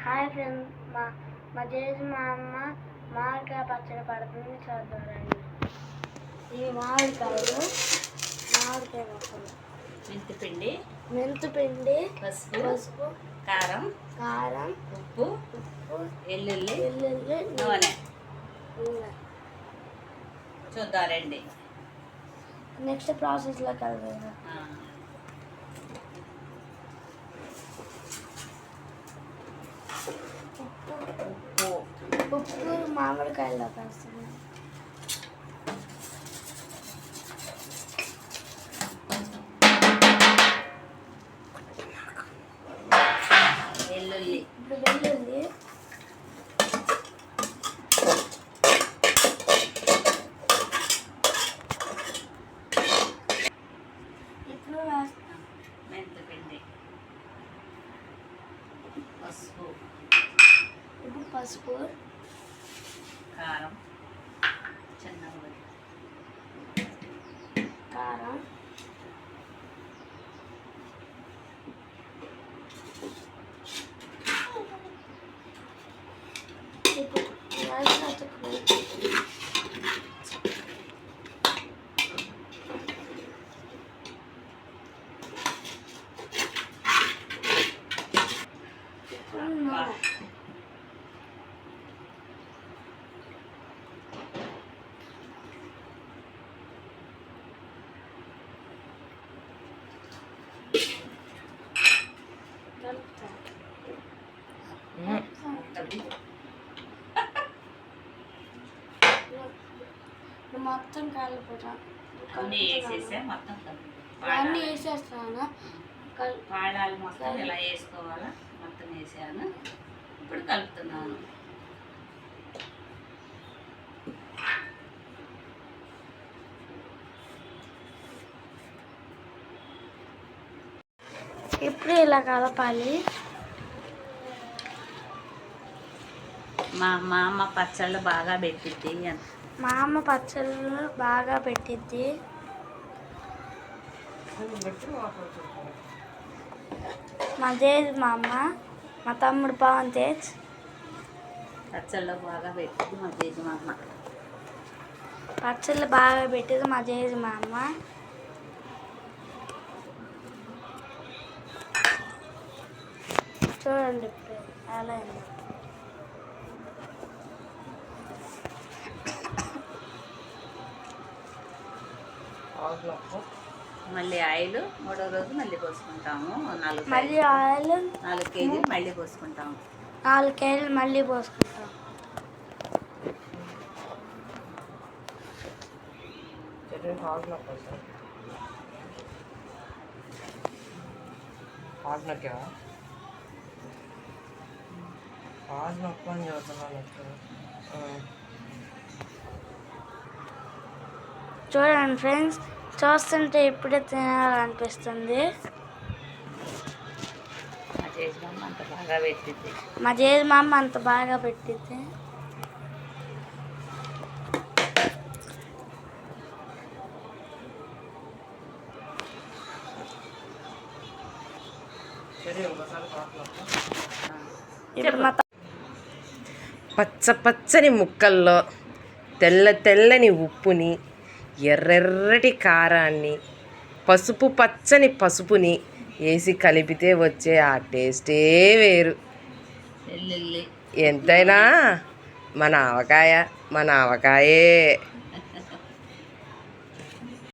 Hi friends, మా చేసి మా అమ్మ మామిడికాయ పచ్చడి పడుతుంది చూద్దామండి. ఇవి మామిడికాయ పచ్చడి, మెంతిపిండి, పసుపు, కారం, ఉప్పు, ఎల్లుల్లి, నూనె. చూద్దాం రండి. నెక్స్ట్ ప్రాసెస్లోకి వెళ్దాం. ఉప్పు మామిడికాయలో వేస్తాను. వెల్లుల్లి, ఇప్పుడు వేస్తాం. మెంతిపిండి, పసుపు, ఇప్పుడు పసుపు, కారం, కారం, ఇప్పుడు మొత్తం కలిపి అన్నీ వేసేస్తాను. పాడాలు మొత్తం ఇలా వేసుకోవాలా, మొత్తం వేసాను. ఇప్పుడు కలుపుతున్నాను. ఇప్పుడు ఇలా కలపాలి. మా అమ్మ పచ్చళ్ళు బాగా పెట్టిద్ది. మా అమ్మ పచ్చళ్ళు బాగా పెట్టిద్ది. మా తేజ్ మా అమ్మ, మా తమ్ముడు పవన్ తేజ్ పచ్చళ్ళు బాగా పెట్టింది మా తేజ్ మా అమ్మ. పచ్చళ్ళు బాగా పెట్టింది మా తేజ్ మా అమ్మ. చూడండి ఇప్పుడు ఎలా అయింది. మళ్ళీ ఆయిల్ మూడో రోజు మళ్ళీ పోసుకుంటాము. 4 కేజీలు మళ్ళీ పోసుకుంటాము. 4 కేజీలు మళ్ళీ పోసుకుంటాం. చూడండి ఫ్రెండ్స్, చూస్తుంటే ఇప్పుడే తినాలనిపిస్తుంది. మా చేసి మా అమ్మ అంత బాగా పెట్టింది. పచ్చని ముక్కల్లో తెల్లని ఉప్పుని, ఎర్రెర్రటి కారాన్ని, పచ్చని పసుపుని వేసి కలిపితే వచ్చే ఆ టేస్టే వేరు. ఎంతైనా మన ఆవకాయే.